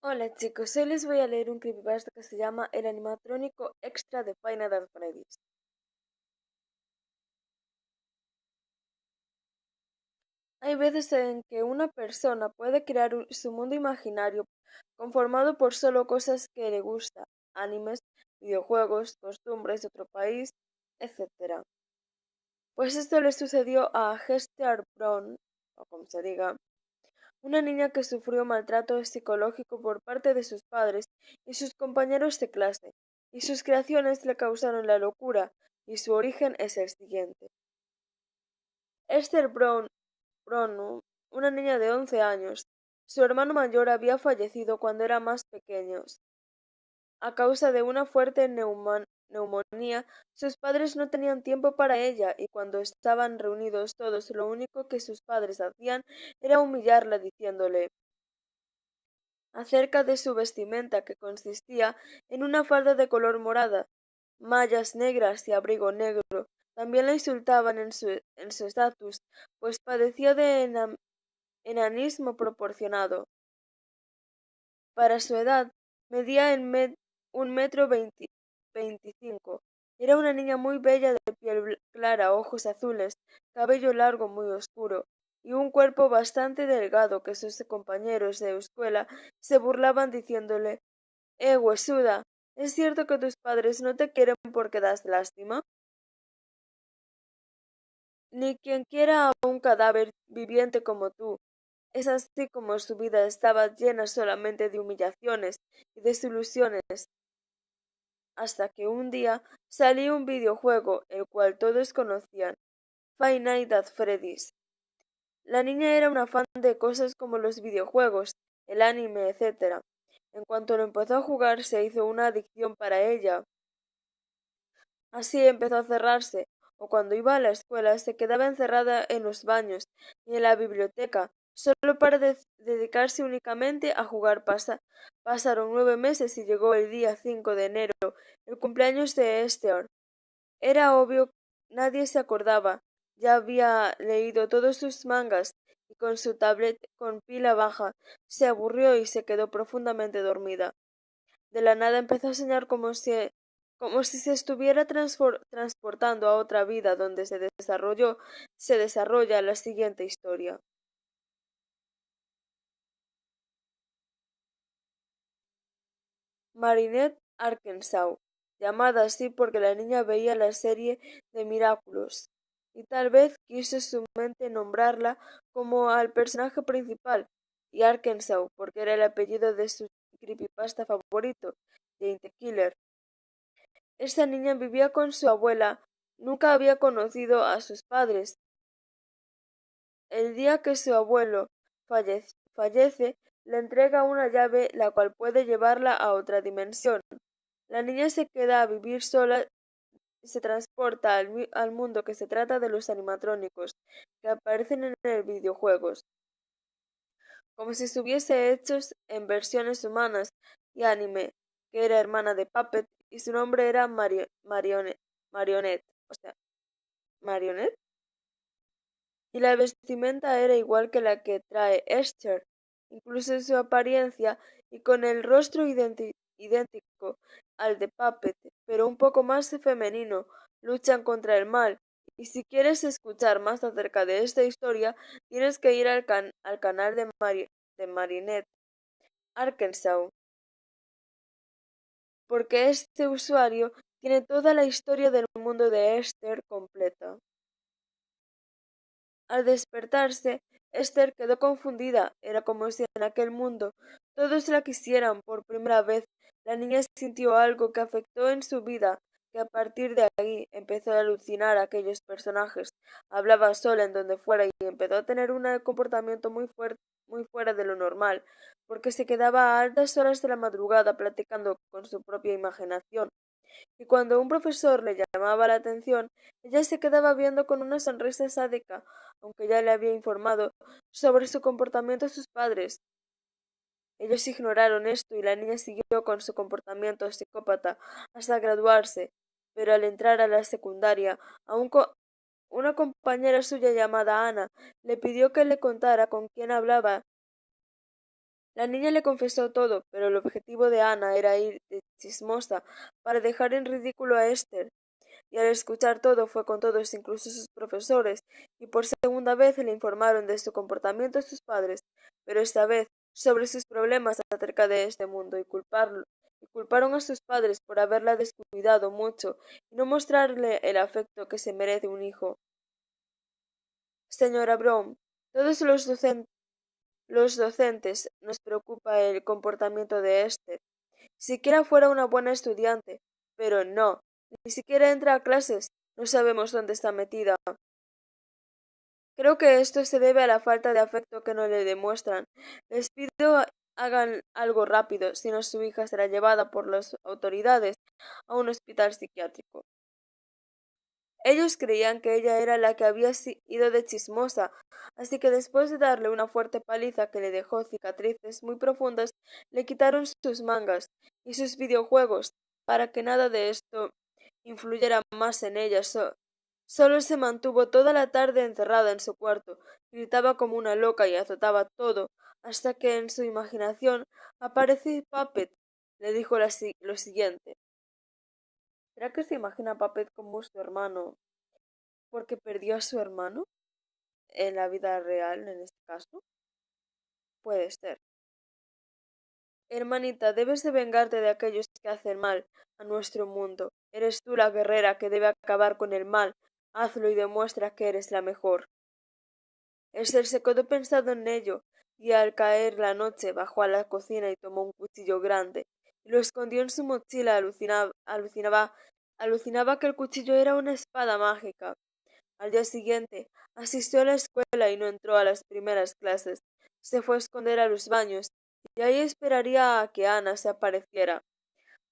Hola chicos, hoy les voy a leer un creepypasta que se llama El animatrónico extra de Five Nights at Freddy's. Hay veces en que una persona puede crear su mundo imaginario conformado por solo cosas que le gusta, animes, videojuegos, costumbres de otro país, etc. Pues esto le sucedió a Hester Brown, o como se diga, una niña que sufrió maltrato psicológico por parte de sus padres y sus compañeros de clase, y sus creaciones le causaron la locura, y su origen es el siguiente. Esther Brown, una niña de 11 años, su hermano mayor había fallecido cuando era más pequeño. A causa de una fuerte neumonía, sus padres no tenían tiempo para ella y cuando estaban reunidos todos, lo único que sus padres hacían era humillarla diciéndole acerca de su vestimenta que consistía en una falda de color morada, mallas negras y abrigo negro. También la insultaban en su estatus, pues padecía de enanismo proporcionado. Para su edad, medía un metro 25. Era una niña muy bella de piel clara, ojos azules, cabello largo muy oscuro y un cuerpo bastante delgado que sus compañeros de escuela se burlaban diciéndole huesuda, ¿es cierto que tus padres no te quieren porque das lástima? Ni quien quiera a un cadáver viviente como tú. Es así como su vida estaba llena solamente de humillaciones y desilusiones, hasta que un día salió un videojuego, el cual todos conocían, Five Nights at Freddy's. La niña era una fan de cosas como los videojuegos, el anime, etc. En cuanto lo empezó a jugar, se hizo una adicción para ella. Así empezó a cerrarse, o cuando iba a la escuela se quedaba encerrada en los baños y en la biblioteca, solo para dedicarse únicamente a jugar. Pasaron 9 meses y llegó el día 5 de enero, el cumpleaños de Esther. Era obvio, nadie se acordaba, ya había leído todos sus mangas y con su tablet con pila baja se aburrió y se quedó profundamente dormida. De la nada empezó a soñar como si se estuviera transportando a otra vida donde se desarrolla la siguiente historia. Marinette, Arkansas, llamada así porque la niña veía la serie de Miraculous, y tal vez quiso su mente nombrarla como al personaje principal, y Arkansas porque era el apellido de su creepypasta favorito, Jane the Killer. Esta niña vivía con su abuela, nunca había conocido a sus padres. El día que su abuelo fallece, le entrega una llave la cual puede llevarla a otra dimensión. La niña se queda a vivir sola y se transporta al mundo que se trata de los animatrónicos que aparecen en el videojuegos, como si estuviese hechos en versiones humanas y anime, que era hermana de Puppet y su nombre era Marionette, o sea, Marionette, y la vestimenta era igual que la que trae Esther, incluso en su apariencia y con el rostro idéntico al de Puppet, pero un poco más femenino, luchan contra el mal. Y si quieres escuchar más acerca de esta historia, tienes que ir al canal de Marinette Arkansas, porque este usuario tiene toda la historia del mundo de Esther completa. Al despertarse, Esther quedó confundida. Era como si en aquel mundo todos la quisieran por primera vez. La niña sintió algo que afectó en su vida, que a partir de ahí empezó a alucinar a aquellos personajes. Hablaba sola en donde fuera y empezó a tener un comportamiento muy fuera de lo normal, porque se quedaba a altas horas de la madrugada platicando con su propia imaginación y cuando un profesor le llamaba la atención, ella se quedaba viendo con una sonrisa sádica, aunque ya le había informado sobre su comportamiento a sus padres. Ellos ignoraron esto y la niña siguió con su comportamiento psicópata hasta graduarse, pero al entrar a la secundaria, una compañera suya llamada Ana le pidió que le contara con quién hablaba La niña le confesó todo, pero el objetivo de Ana era ir de chismosa para dejar en ridículo a Esther. Y al escuchar todo fue con todos, incluso sus profesores, y por segunda vez le informaron de su comportamiento a sus padres, pero esta vez sobre sus problemas acerca de este mundo, y culparon a sus padres por haberla descuidado mucho y no mostrarle el afecto que se merece un hijo. Señora Brown, todos los docentes nos preocupa el comportamiento de Esther. Siquiera fuera una buena estudiante, pero no, ni siquiera entra a clases, no sabemos dónde está metida. Creo que esto se debe a la falta de afecto que no le demuestran. Les pido hagan algo rápido, si no su hija será llevada por las autoridades a un hospital psiquiátrico. Ellos creían que ella era la que había ido de chismosa, así que después de darle una fuerte paliza que le dejó cicatrices muy profundas, le quitaron sus mangas y sus videojuegos para que nada de esto influyera más en ella. Solo se mantuvo toda la tarde encerrada en su cuarto, gritaba como una loca y azotaba todo, hasta que en su imaginación apareció Puppet. Le dijo lo siguiente. ¿Será que se imagina Puppet como su hermano porque perdió a su hermano en la vida real, en este caso? Puede ser. Hermanita, debes de vengarte de aquellos que hacen mal a nuestro mundo. Eres tú la guerrera que debe acabar con el mal. Hazlo y demuestra que eres la mejor. Esther se quedó pensando en ello, y al caer la noche bajó a la cocina y tomó un cuchillo grande, y lo escondió en su mochila. Alucinaba que el cuchillo era una espada mágica. Al día siguiente asistió a la escuela y no entró a las primeras clases. Se fue a esconder a los baños, y ahí esperaría a que Ana se apareciera.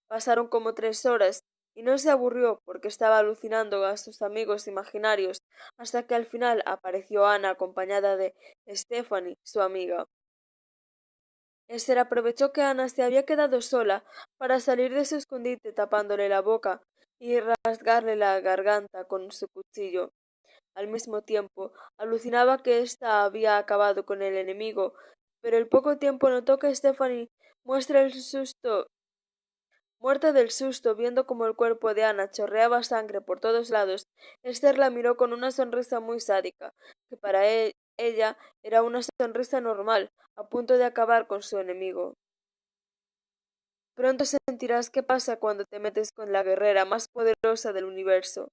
Pasaron como 3 horas, y no se aburrió porque estaba alucinando a sus amigos imaginarios, hasta que al final apareció Ana acompañada de Stephanie, su amiga. Esther aprovechó que Ana se había quedado sola para salir de su escondite tapándole la boca y rasgarle la garganta con su cuchillo. Al mismo tiempo, alucinaba que ésta había acabado con el enemigo, pero al poco tiempo notó que Stephanie muestra el susto Muerta del susto, viendo como el cuerpo de Ana chorreaba sangre por todos lados, Esther la miró con una sonrisa muy sádica, que para ella era una sonrisa normal, a punto de acabar con su enemigo. Pronto sentirás qué pasa cuando te metes con la guerrera más poderosa del universo.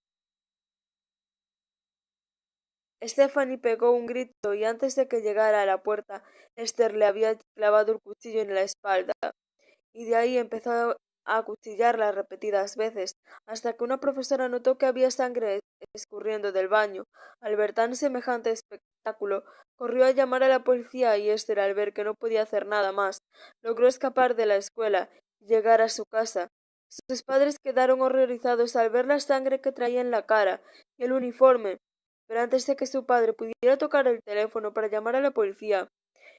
Stephanie pegó un grito y antes de que llegara a la puerta, Esther le había clavado el cuchillo en la espalda, y de ahí empezó a acuchillarla repetidas veces, hasta que una profesora notó que había sangre escurriendo del baño. Al ver tan semejante espectáculo, corrió a llamar a la policía y Esther, al ver que no podía hacer nada más, logró escapar de la escuela y llegar a su casa. Sus padres quedaron horrorizados al ver la sangre que traía en la cara y el uniforme, pero antes de que su padre pudiera tocar el teléfono para llamar a la policía,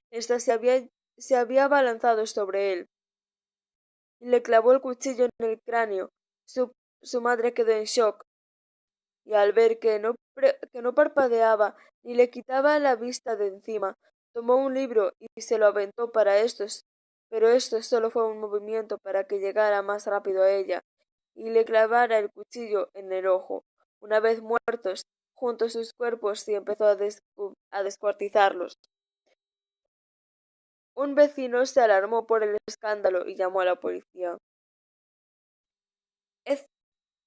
ésta se había abalanzado sobre él y le clavó el cuchillo en el cráneo. Su madre quedó en shock, y al ver que no parpadeaba ni le quitaba la vista de encima, tomó un libro y se lo aventó pero esto solo fue un movimiento para que llegara más rápido a ella y le clavara el cuchillo en el ojo. Una vez muertos, juntó sus cuerpos y empezó a descuartizarlos. Un vecino se alarmó por el escándalo y llamó a la policía.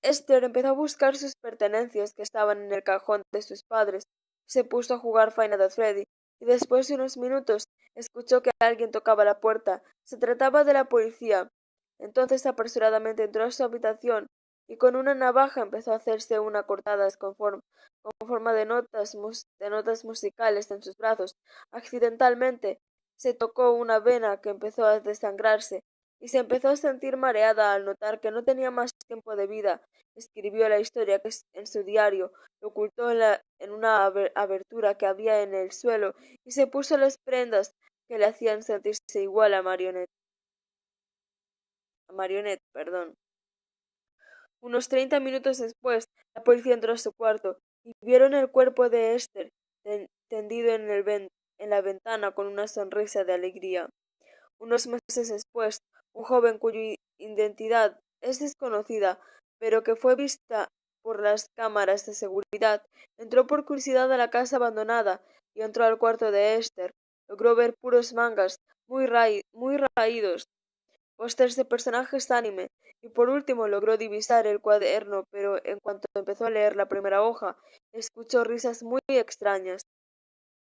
Esther empezó a buscar sus pertenencias que estaban en el cajón de sus padres. Se puso a jugar Final Fantasy Freddy y después de unos minutos escuchó que alguien tocaba la puerta. Se trataba de la policía. Entonces apresuradamente entró a su habitación y con una navaja empezó a hacerse una cortada con forma de notas musicales en sus brazos. Accidentalmente se tocó una vena que empezó a desangrarse y se empezó a sentir mareada al notar que no tenía más tiempo de vida. Escribió la historia en su diario, lo ocultó en una abertura que había en el suelo y se puso las prendas que le hacían sentirse igual a Marionette. Unos 30 minutos después, la policía entró a su cuarto y vieron el cuerpo de Esther tendido en la ventana con una sonrisa de alegría. Unos meses después, un joven cuya identidad es desconocida, pero que fue vista por las cámaras de seguridad, entró por curiosidad a la casa abandonada y entró al cuarto de Esther. Logró ver puros mangas muy raídos, pósters de personajes anime, y por último logró divisar el cuaderno, pero en cuanto empezó a leer la primera hoja, escuchó risas muy extrañas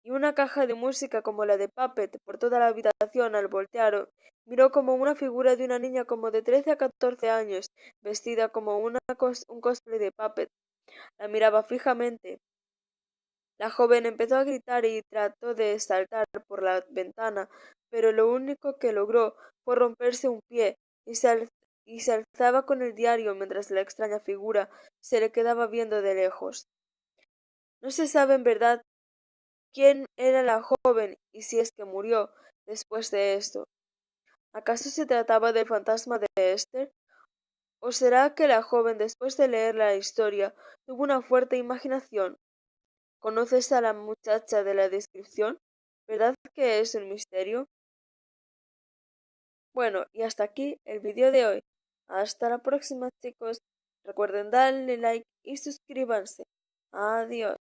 y una caja de música como la de Puppet por toda la habitación. Al voltear, miró como una figura de una niña como de 13 a 14 años, vestida como un cosplay de Puppet. La miraba fijamente. La joven empezó a gritar y trató de saltar por la ventana, pero lo único que logró fue romperse un pie y se alzaba con el diario mientras la extraña figura se le quedaba viendo de lejos. No se sabe en verdad quién era la joven y si es que murió después de esto. ¿Acaso se trataba del fantasma de Esther? ¿O será que la joven, después de leer la historia, tuvo una fuerte imaginación? ¿Conoces a la muchacha de la descripción? ¿Verdad que es un misterio? Bueno, y hasta aquí el vídeo de hoy. Hasta la próxima, chicos. Recuerden darle like y suscríbanse. Adiós.